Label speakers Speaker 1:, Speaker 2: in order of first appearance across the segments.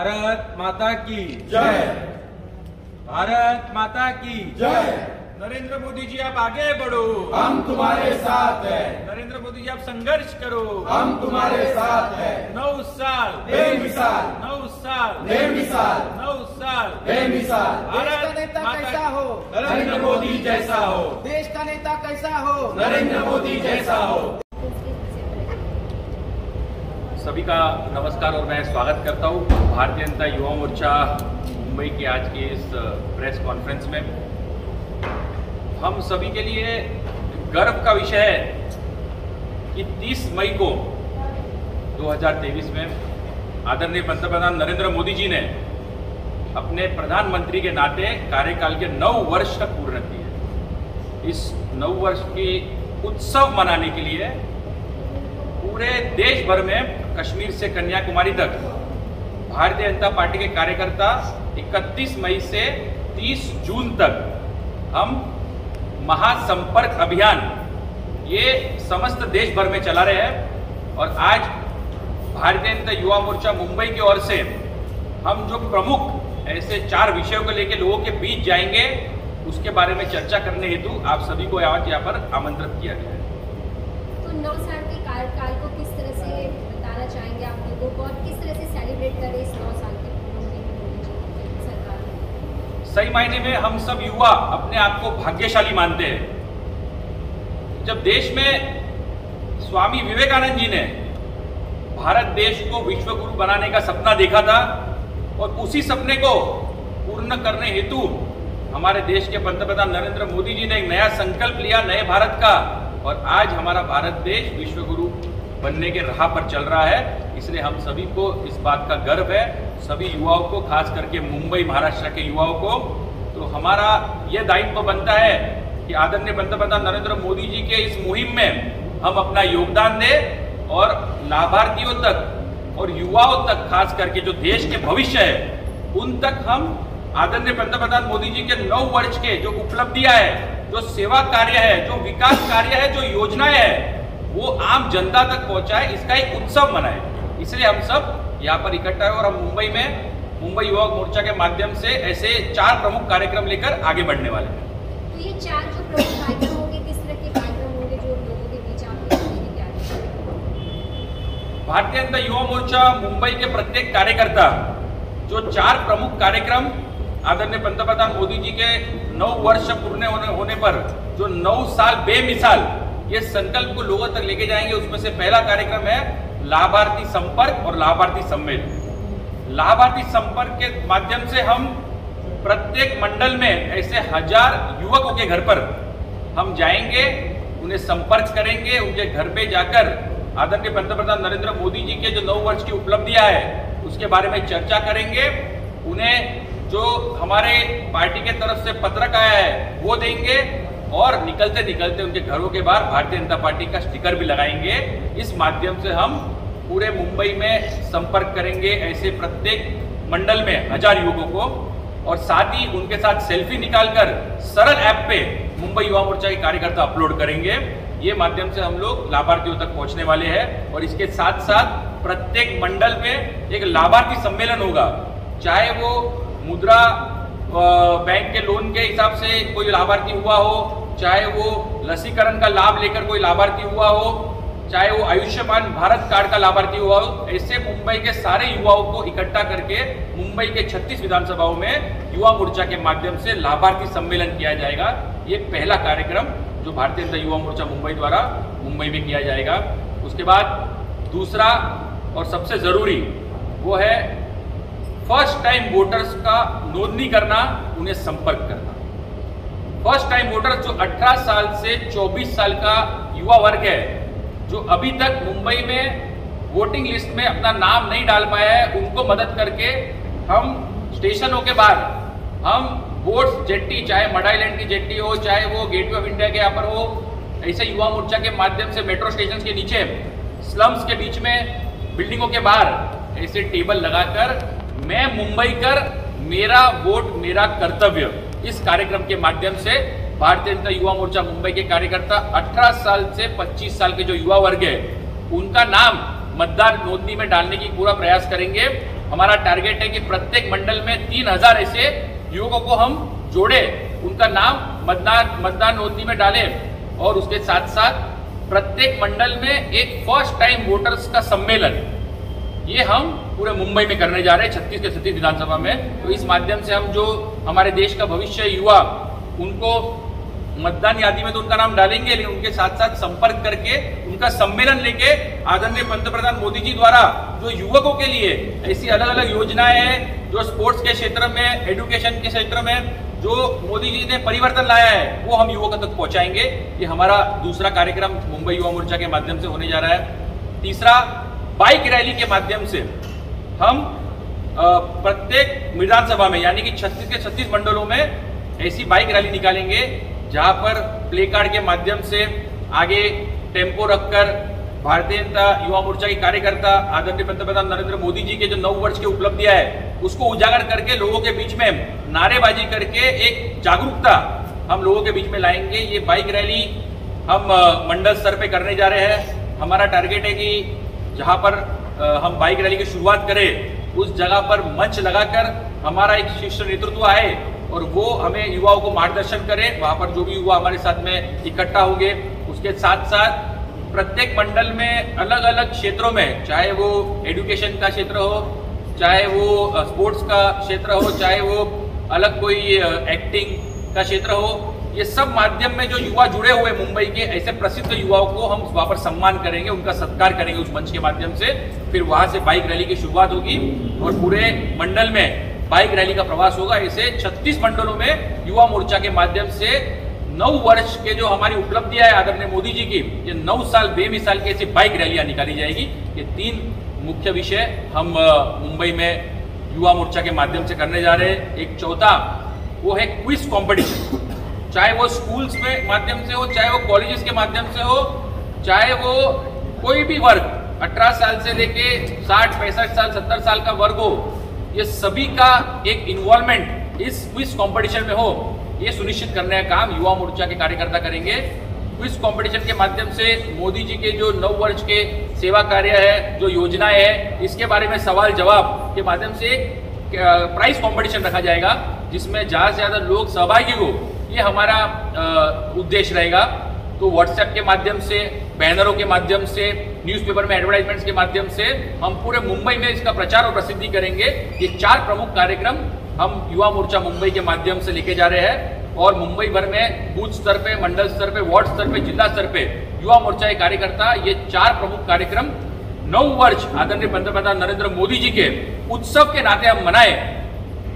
Speaker 1: भारत माता की
Speaker 2: जय।
Speaker 1: भारत माता की
Speaker 2: जय।
Speaker 1: नरेंद्र मोदी जी आप आगे बढ़ो,
Speaker 2: हम तुम्हारे साथ हैं।
Speaker 1: नरेंद्र मोदी जी आप संघर्ष करो,
Speaker 2: हम तुम्हारे साथ हैं।
Speaker 1: 9 साल
Speaker 2: बेमिसाल,
Speaker 1: 9 साल
Speaker 2: बेमिसाल,
Speaker 1: 9 साल
Speaker 2: बेमिसाल।
Speaker 3: देश का नेता कैसा हो?
Speaker 2: नरेंद्र मोदी जैसा हो।
Speaker 3: देश का नेता कैसा हो?
Speaker 2: नरेंद्र मोदी जैसा हो।
Speaker 4: सभी का नमस्कार और मैं स्वागत करता हूँ भारतीय जनता युवा मोर्चा मुंबई की आज की इस प्रेस कॉन्फ्रेंस में। हम सभी के लिए गर्व का विषय है कि 30 मई को 2023 में आदरणीय पंतप्रधान नरेंद्र मोदी जी ने अपने प्रधानमंत्री के नाते कार्यकाल के 9 वर्ष तक पूर्ण किए। इस 9 वर्ष की उत्सव मनाने के लिए पूरे देश भर में कश्मीर से कन्याकुमारी तक भारतीय जनता पार्टी के कार्यकर्ता 31 मई से 30 जून तक हम महासंपर्क अभियान ये समस्त देश भर में चला रहे हैं। और आज भारतीय जनता युवा मोर्चा मुंबई की ओर से हम जो प्रमुख ऐसे 4 विषयों को लेकर लोगों के बीच जाएंगे उसके बारे में चर्चा करने हेतु आप सभी को आज यहाँ पर आमंत्रित किया गया है।
Speaker 5: तो 9 साल के कार्यकाल को किस तरह से बताना चाहेंगे आप लोगों को, और किस तरह से सेलिब्रेट करें इस 9 साल के सरकार में?
Speaker 4: सही मायने में हम सब युवा अपने आप को भाग्यशाली मानते हैं। जब देश में स्वामी विवेकानंद जी ने भारत देश को विश्व गुरु बनाने का सपना देखा था और उसी सपने को पूर्ण करने हेतु हमारे देश के पंतप्रधान नरेंद्र मोदी जी ने एक नया संकल्प लिया नए भारत का, और आज हमारा भारत देश विश्व गुरु बनने के राह पर चल रहा है। इसलिए हम सभी को इस बात का गर्व है, सभी युवाओं को, खास करके मुंबई महाराष्ट्र के युवाओं को। तो हमारा यह दायित्व बनता है कि आदरणीय पंतप्रधान नरेंद्र मोदी जी के इस मुहिम में हम अपना योगदान दें और लाभार्थियों तक और युवाओं तक, खास करके जो देश के भविष्य है उन तक हम आदरणीय पंतप्रधान मोदी जी के 9 वर्ष के जो उपलब्धियां है, जो सेवा कार्य है, जो विकास कार्य है, जो योजनाएं है, वो आम जनता तक पहुंचाए, इसका एक उत्सव मनाए। इसलिए हम सब यहाँ पर इकट्ठा है और हम मुंबई में मुंबई युवा मोर्चा के माध्यम से ऐसे 4 प्रमुख कार्यक्रम लेकर आगे बढ़ने वाले हैं।
Speaker 5: तो ये 4 जो प्रमुख कार्यक्रम होंगे, किस तरह के कार्यक्रम होंगे जो लोगों के बीच आप लेके आ रहे हैं?
Speaker 4: भारतीय जनता युवा मोर्चा मुंबई के प्रत्येक कार्यकर्ता जो 4 प्रमुख कार्यक्रम आदरणीय पंतप्रधान मोदी जी के 9 वर्ष पूर्ण होने पर जो 9 साल बेमिसाल ये संकल्प को लोगों तक लेके जाएंगे। उसमें से पहला कार्यक्रम है लाभार्थी संपर्क और लाभार्थी सम्मेलन। लाभार्थी संपर्क के माध्यम से हम प्रत्येक मंडल में ऐसे 1000 युवकों के घर पर हम जाएंगे, उन्हें संपर्क करेंगे, उनके घर पे जाकर आदरणीय पंतप्रधान नरेंद्र मोदी जी के जो 9 वर्ष की उपलब्धियां है उसके बारे में चर्चा करेंगे। उन्हें जो हमारे पार्टी के तरफ से पत्रक आया है वो देंगे और निकलते निकलते उनके घरों के बाहर भारतीय जनता पार्टी का स्टिकर भी लगाएंगे। इस माध्यम से हम पूरे मुंबई में संपर्क करेंगे ऐसे प्रत्येक मंडल में 1000 युवकों को, और साथ ही उनके साथ सेल्फी निकालकर सरल ऐप पे मुंबई युवा मोर्चा के कार्यकर्ता अपलोड करेंगे। ये माध्यम से हम लोग लाभार्थियों तक पहुंचने वाले हैं। और इसके साथ साथ प्रत्येक मंडल में एक लाभार्थी सम्मेलन होगा, चाहे वो मुद्रा बैंक के लोन के हिसाब से कोई लाभार्थी हुआ हो, चाहे वो लसीकरण का लाभ लेकर कोई लाभार्थी हुआ हो, चाहे वो आयुष्मान भारत कार्ड का लाभार्थी हुआ हो। ऐसे मुंबई के सारे युवाओं को इकट्ठा करके मुंबई के 36 विधानसभाओं में युवा मोर्चा के माध्यम से लाभार्थी सम्मेलन किया जाएगा। ये पहला कार्यक्रम जो भारतीय जनता युवा मोर्चा मुंबई द्वारा मुंबई में किया जाएगा। उसके बाद दूसरा और सबसे जरूरी वो है फर्स्ट टाइम वोटर्स का नोंदनी करना, उन्हें संपर्क करना। फर्स्ट टाइम वोटर्स जो 18 साल से 24 साल का युवा वर्ग है, जो अभी तक मुंबई में वोटिंग लिस्ट में अपना नाम नहीं डाल पाया है, उनको मदद करके हम स्टेशनों के बाहर हम बोट्स जेट्टी, चाहे मड आइलैंड की जेट्टी हो, चाहे वो गेटवे ऑफ इंडिया के यहाँ पर हो, ऐसे युवा मोर्चा के माध्यम से मेट्रो स्टेशन के नीचे, स्लम्स के बीच में, बिल्डिंगों के बाहर ऐसे टेबल लगाकर मैं मुंबई कर, मेरा वोट मेरा कर्तव्य, इस कार्यक्रम के माध्यम से भारतीय जनता युवा मोर्चा मुंबई के कार्यकर्ता 18 साल से 25 साल के जो युवा वर्ग है उनका नाम मतदार नोंदनी में डालने की पूरा प्रयास करेंगे। हमारा टारगेट है कि प्रत्येक मंडल में 3000 ऐसे युवकों को हम जोड़े, उनका नाम मतदान नोंदनी में डालें और उसके साथ साथ प्रत्येक मंडल में एक फर्स्ट टाइम वोटर्स का सम्मेलन ये हम पूरे मुंबई में करने जा रहे हैं 36 के 36 विधानसभा में। तो इस माध्यम से हम जो हमारे देश का भविष्य युवा उनको मतदान यादी में तो उनका नाम डालेंगे, लेकिन उनके साथ साथ संपर्क करके उनका सम्मेलन लेके आदरणीय पंतप्रधान मोदी जी द्वारा जो युवकों के लिए ऐसी अलग अलग योजनाएं हैं, जो स्पोर्ट्स के क्षेत्र में, एजुकेशन के क्षेत्र में जो मोदी जी ने परिवर्तन लाया है वो हम युवकों तक पहुंचाएंगे। ये हमारा दूसरा कार्यक्रम मुंबई युवा मोर्चा के माध्यम से होने जा रहा है। तीसरा, बाइक रैली के माध्यम से हम प्रत्येक विधानसभा में यानी कि 36 के 36 मंडलों में ऐसी बाइक रैली निकालेंगे जहां पर प्ले कार्ड के माध्यम से आगे टेम्पो रखकर भारतीय जनता युवा मोर्चा के कार्यकर्ता आदरणीय पंतप्रधान नरेंद्र मोदी जी के जो 9 वर्ष की उपलब्धियां है उसको उजागर करके लोगों के बीच में नारेबाजी करके एक जागरूकता हम लोगों के बीच में लाएंगे। ये बाइक रैली हम मंडल स्तर पे करने जा रहे हैं। हमारा टारगेट है कि जहां पर हम बाइक रैली की शुरुआत करें उस जगह पर मंच लगाकर हमारा एक शीर्ष नेतृत्व आए और वो हमें युवाओं को मार्गदर्शन करे। वहां पर जो भी युवा हमारे साथ में इकट्ठा होंगे, उसके साथ साथ प्रत्येक मंडल में अलग अलग क्षेत्रों में, चाहे वो एजुकेशन का क्षेत्र हो, चाहे वो स्पोर्ट्स का क्षेत्र हो, चाहे वो अलग कोई एक्टिंग का क्षेत्र हो, ये सब माध्यम में जो युवा जुड़े हुए मुंबई के ऐसे प्रसिद्ध युवाओं को हम वहां पर सम्मान करेंगे, उनका सत्कार करेंगे उस मंच के माध्यम से। फिर वहां से बाइक रैली की शुरुआत होगी और पूरे मंडल में बाइक रैली का प्रवास होगा। ऐसे 36 मंडलों में युवा मोर्चा के माध्यम से 9 वर्ष के जो हमारी उपलब्धियां है आदरणीय मोदी जी की, ये 9 साल बेमिसाल की ऐसी बाइक रैलियां निकाली जाएगी। ये 3 मुख्य विषय हम मुंबई में युवा मोर्चा के माध्यम से करने जा रहे हैं। एक चौथा वो है क्विज कंपटीशन, चाहे वो स्कूल्स में माध्यम से हो, चाहे वो कॉलेजेस के माध्यम से हो, चाहे वो कोई भी वर्ग 18 साल से लेके 60, 65 साल, 70 साल का वर्ग हो, ये सभी का एक इन्वॉल्वमेंट इस क्विज कंपटीशन में हो, ये सुनिश्चित करने का काम युवा मोर्चा के कार्यकर्ता करेंगे। क्विज कंपटीशन के माध्यम से मोदी जी के जो 9 वर्ष के सेवा कार्य है, जो योजनाएं है, इसके बारे में सवाल जवाब के माध्यम से एक प्राइज कंपटीशन रखा जाएगा जिसमें ज़्यादा से ज़्यादा लोग सहभागी हो, ये हमारा उद्देश्य रहेगा। तो व्हाट्सएप के माध्यम से, बैनरों के माध्यम से, न्यूज़पेपर में एडवर्टाइजमेंट्स के माध्यम से हम पूरे मुंबई में इसका प्रचार और प्रसिद्धि करेंगे। ये 4 प्रमुख कार्यक्रम हम युवा मोर्चा मुंबई के माध्यम से लेके जा रहे हैं और मुंबई भर में बूथ स्तर पे, मंडल स्तर पे, वार्ड स्तर पे, जिला स्तर पे युवा मोर्चा के कार्यकर्ता ये 4 प्रमुख कार्यक्रम 9 वर्ष आदरणीय पंतप्रधान नरेंद्र मोदी जी के उत्सव के नाते हम मनाए।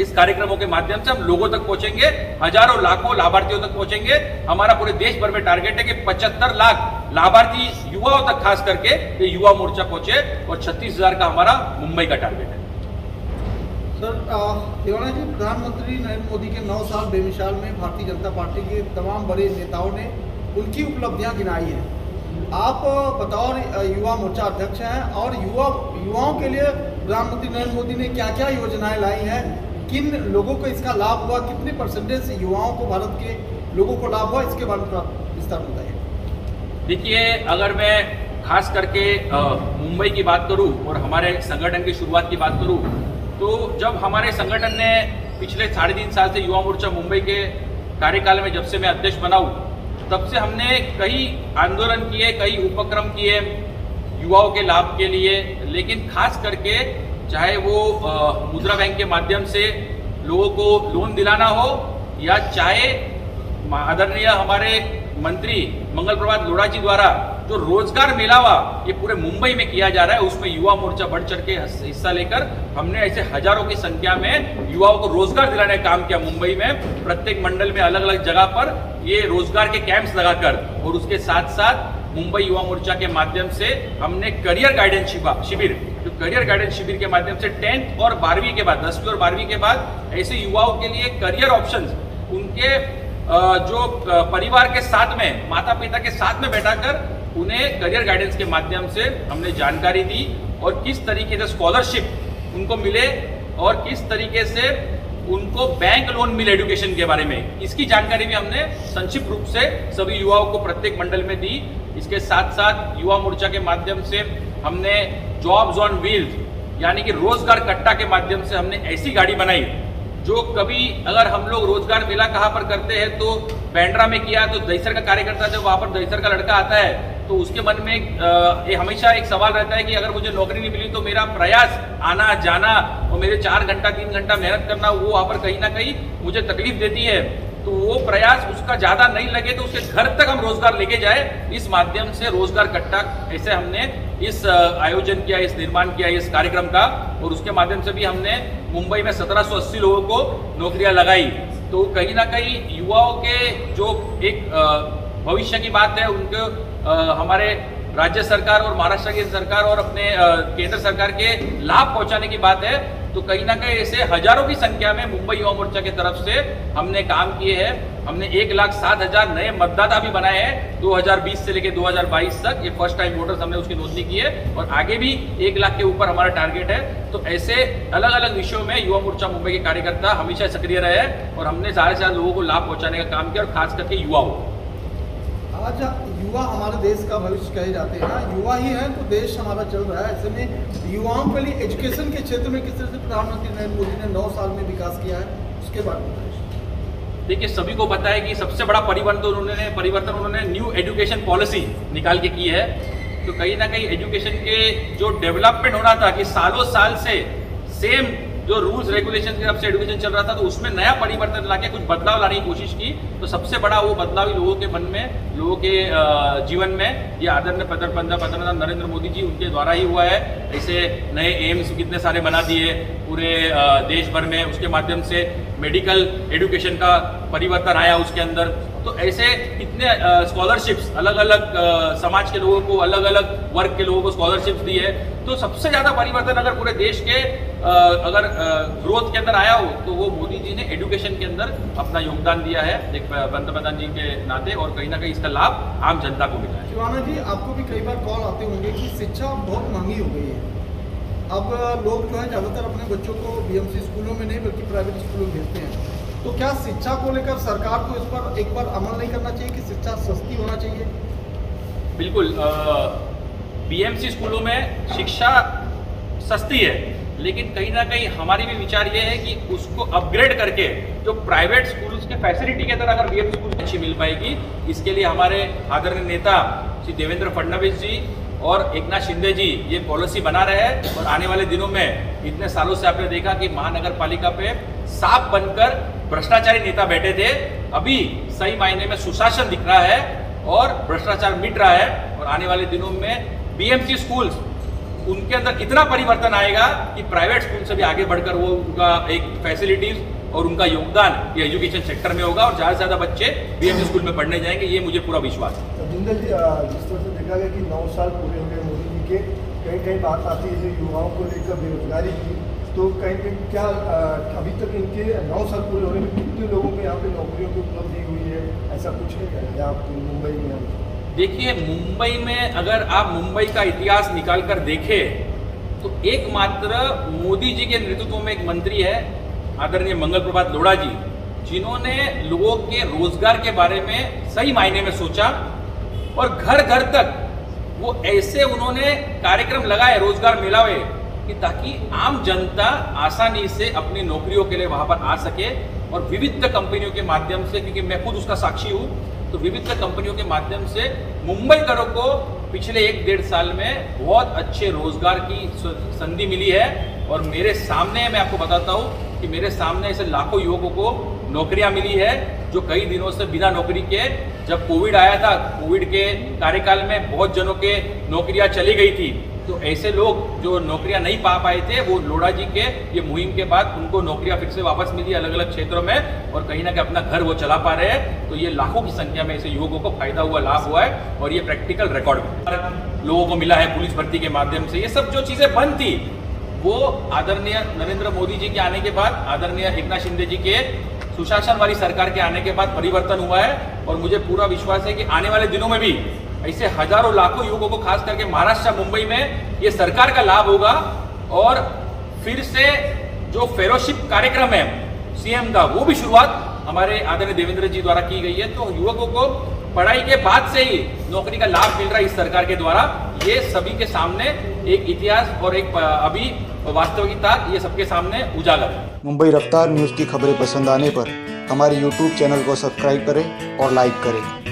Speaker 4: इस कार्यक्रमों के माध्यम से हम लोगों तक पहुंचेंगे, हजारों लाखों लाभार्थियों तक पहुंचेंगे। हमारा पूरे देश भर में टारगेट है कि 75 लाख लाभार्थी युवाओं तक खास करके ये युवा मोर्चा पहुंचे और 36,000 का हमारा मुंबई का टारगेट है।
Speaker 3: सर, देवाना जी, प्रधानमंत्री नरेंद्र मोदी के 9 साल बेमिसाल में भारतीय जनता पार्टी के तमाम बड़े नेताओं ने उनकी उपलब्धियां गिनाई हैं। आप बतौर युवा मोर्चा अध्यक्ष हैं और युवाओं के लिए प्रधानमंत्री नरेंद्र मोदी ने क्या क्या योजनाएं लाई हैं, किन लोगों को इसका लाभ हुआ, कितने परसेंटेज युवाओं को, भारत के लोगों को लाभ हुआ, इसके बारे में विस्तार बताइए।
Speaker 4: देखिए, अगर मैं खास करके मुंबई की बात करूं और हमारे संगठन की शुरुआत की बात करूं, तो जब हमारे संगठन ने पिछले 3.5 साल से युवा मोर्चा मुंबई के कार्यकाल में जब से मैं अध्यक्ष बना हूं, तब से हमने कई आंदोलन किए, कई उपक्रम किए युवाओं के लाभ के लिए। लेकिन खास करके चाहे वो मुद्रा बैंक के माध्यम से लोगों को लोन दिलाना हो, या चाहे आदरणीय हमारे मंत्री मंगल प्रभात लोढ़ा जी द्वारा जो रोजगार मेलावा ये पूरे मुंबई में किया जा रहा है, उसमें युवा मोर्चा बढ़ चढ़ के हिस्सा लेकर हमने ऐसे हजारों की संख्या में युवाओं को रोजगार दिलाने का काम किया। मुंबई में प्रत्येक मंडल में अलग अलग जगह पर ये रोजगार के कैंप्स लगाकर, और उसके साथ साथ मुंबई युवा मोर्चा के माध्यम से हमने करियर गाइडेंस शिविर, जो करियर गाइडेंस शिविर के माध्यम से 10th और 12वीं के बाद, 10वीं और 12वीं के बाद ऐसे युवाओं के लिए करियर ऑप्शंस, उनके जो परिवार के साथ में, माता पिता के साथ में बैठाकर उन्हें करियर गाइडेंस के माध्यम से हमने जानकारी दी और किस तरीके से स्कॉलरशिप उनको मिले और किस तरीके से उनको बैंक लोन मिले एजुकेशन के बारे में, इसकी जानकारी भी हमने संक्षिप्त रूप से सभी युवाओं को प्रत्येक मंडल में दी। इसके साथ साथ युवा मोर्चा के माध्यम से हमने जॉब्स ऑन व्हील्स यानी कि रोजगार कट्टा के माध्यम से हमने ऐसी गाड़ी बनाई जो कभी अगर हम लोग रोजगार मेला कहाँ पर करते हैं तो बैंड्रा में किया तो दहीसर का कार्यकर्ता जब वहाँ पर दहीसर का लड़का आता है तो उसके मन में हमेशा एक सवाल रहता है कि अगर मुझे नौकरी नहीं मिली तो मेरा प्रयास आना जाना और मेरे 4 घंटा 3 घंटा मेहनत करना वो वहाँ पर कहीं ना कहीं मुझे तकलीफ देती है। तो वो प्रयास उसका ज़्यादा नहीं लगे तो उसके घर तक हम रोजगार लेके जाए, इस माध्यम से रोजगार कट्टा ऐसे हमने इस आयोजन किया, इस निर्माण किया इस कार्यक्रम का। और उसके माध्यम से भी हमने मुंबई में 1780 लोगों को नौकरियां लगाई। तो कहीं ना कहीं युवाओं के जो एक भविष्य की बात है उनको हमारे राज्य सरकार और महाराष्ट्र की सरकार और अपने केंद्र सरकार के लाभ पहुंचाने की बात है। तो कहीं ना कहीं ऐसे हजारों की संख्या में मुंबई युवा मोर्चा की तरफ से हमने काम किए हैं। हमने 1,07,000 नए मतदाता भी बनाए हैं 2020 से लेकर 2022 तक। ये फर्स्ट टाइम वोटर्स हमने उसकी नोंदणी की है और आगे भी 1 लाख के ऊपर हमारा टारगेट है। तो ऐसे अलग अलग विषयों में युवा मोर्चा मुंबई के कार्यकर्ता हमेशा सक्रिय रहे हैं और हमने ज़्यादा से ज़्यादा लोगों को लाभ पहुंचाने का काम किया और खास करके युवाओं।
Speaker 3: आज युवा हमारे देश का भविष्य कहे जाते हैं ना, युवा ही है तो देश हमारा चल रहा है। ऐसे में युवाओं के लिए एजुकेशन के क्षेत्र में किस तरह से प्रधानमंत्री नरेंद्र मोदी ने 9 साल में विकास किया है, उसके बारे में
Speaker 4: देखिए सभी को पता है कि सबसे बड़ा परिवर्तन उन्होंने न्यू एजुकेशन पॉलिसी निकाल के की है। तो कहीं ना कहीं एजुकेशन के जो डेवलपमेंट होना था कि सालों साल से सेम जो रूल्स रेगुलेशन के हिसाब से एजुकेशन चल रहा था तो उसमें नया परिवर्तन लाके कुछ बदलाव लाने की कोशिश की। तो सबसे बड़ा वो बदलाव लोगों के मन में, लोगों के जीवन में ये आदरणीय प्रधानमंत्री नरेंद्र मोदी जी उनके द्वारा ही हुआ है। ऐसे नए एम्स कितने सारे बना दिए पूरे देश भर में, उसके माध्यम से मेडिकल एजुकेशन का परिवर्तन आया उसके अंदर। तो ऐसे कितने स्कॉलरशिप्स अलग अलग समाज के लोगों को, अलग अलग वर्ग के लोगों को स्कॉलरशिप्स दी है। तो सबसे ज़्यादा परिवर्तन अगर पूरे देश के अगर ग्रोथ के अंदर आया हो तो वो मोदी जी ने एजुकेशन के अंदर अपना योगदान दिया है एक पंतप्रधान जी के नाते और कहीं ना कहीं इसका लाभ आम जनता को मिला है।
Speaker 3: शिवाना जी, आपको भी कई बार कॉल आते होंगे कि शिक्षा बहुत महंगी हो गई है। अब लोग जो है ज़्यादातर अपने बच्चों को बीएमसी स्कूलों में नहीं बल्कि प्राइवेट स्कूलों में भेजते हैं। तो क्या शिक्षा को लेकर सरकार को इस पर एक बार अमल नहीं करना चाहिए कि शिक्षा सस्ती होना चाहिए?
Speaker 4: बिल्कुल, बीएमसी स्कूलों में शिक्षा सस्ती है, लेकिन कहीं ना कहीं हमारी भी विचार ये है कि उसको अपग्रेड करके जो प्राइवेट स्कूल्स के फैसिलिटी के अंदर अगर बीएमसी स्कूल अच्छी मिल पाएगी, इसके लिए हमारे आदरणीय नेता श्री देवेंद्र फडणवीस जी और एकनाथ शिंदे जी ये पॉलिसी बना रहे हैं। और आने वाले दिनों में इतने सालों से आपने देखा कि महानगर पालिका पे सांप बनकर भ्रष्टाचारी नेता बैठे थे, अभी सही मायने में सुशासन दिख रहा है और भ्रष्टाचार मिट रहा है। और आने वाले दिनों में बीएमसी स्कूल्स उनके अंदर इतना परिवर्तन आएगा कि प्राइवेट स्कूल से भी आगे बढ़कर वो उनका एक फैसिलिटीज और उनका योगदान ये एजुकेशन सेक्टर में होगा और ज़्यादा से ज़्यादा बच्चे बीएमसी स्कूल में पढ़ने जाएंगे, ये मुझे पूरा विश्वास है।
Speaker 6: जिंदल जी, जिस तरह से देखा गया कि 9 साल पूरे हो गए मोदी जी के, कहीं कहीं बात आती है जो युवाओं को लेकर बेरोजगारी की, तो कहीं कहीं क्या अभी तक इनके 9 साल पूरे होने में कितने लोगों को यहाँ पे नौकरियों की उपलब्धि हुई है, ऐसा कुछ है आप मुंबई में?
Speaker 4: देखिए, मुंबई में अगर आप मुंबई का इतिहास निकाल कर देखें तो एकमात्र मोदी जी के नेतृत्व में एक मंत्री है आदरणीय मंगल प्रभात लोढ़ा जी, जिन्होंने लोगों के रोजगार के बारे में सही मायने में सोचा और घर घर तक वो ऐसे उन्होंने कार्यक्रम लगाए, रोजगार मिलावे कि ताकि आम जनता आसानी से अपनी नौकरियों के लिए वहां पर आ सके। और विविध कंपनियों के माध्यम से, क्योंकि मैं खुद उसका साक्षी हूँ, तो विविध कंपनियों के माध्यम से मुंबईकरों को पिछले 1-1.5 साल में बहुत अच्छे रोजगार की संधि मिली है। और मेरे सामने, मैं आपको बताता हूँ कि मेरे सामने ऐसे लाखों युवकों को नौकरियां मिली है जो कई दिनों से बिना नौकरी के, जब कोविड आया था, कोविड के कार्यकाल में बहुत जनों के नौकरियां चली गई थी। तो ऐसे लोग जो नौकरियां नहीं पा पाए थे, वो लोढ़ा जी के ये मुहिम के बाद उनको नौकरियां फिर से वापस मिली अलग अलग क्षेत्रों में और कहीं ना कहीं अपना घर वो चला पा रहे हैं। तो ये लाखों की संख्या में ऐसे युवकों को फायदा हुआ, लाभ हुआ है और ये प्रैक्टिकल रिकॉर्ड लोगों को मिला है पुलिस भर्ती के माध्यम से। ये सब जो चीज़ें बंद थी वो आदरणीय नरेंद्र मोदी जी के आने के बाद, आदरणीय एकनाथ शिंदे जी के सुशासन वाली सरकार के आने के बाद परिवर्तन हुआ है। और मुझे पूरा विश्वास है कि आने वाले दिनों में भी ऐसे हजारों लाखों युवकों को, खास करके महाराष्ट्र मुंबई में, ये सरकार का लाभ होगा। और फिर से जो फेलोशिप कार्यक्रम है सीएम का, वो भी शुरुआत हमारे आदरणीय देवेंद्र जी द्वारा की गई है। तो युवकों को पढ़ाई के बाद से ही नौकरी का लाभ मिल रहा है इस सरकार के द्वारा, ये सभी के सामने एक इतिहास और एक अभी वास्तविकता ये सबके सामने उजागर है।
Speaker 7: मुंबई रफ्तार न्यूज़ की खबरें पसंद आने पर हमारे YouTube चैनल को सब्सक्राइब करें और लाइक करें।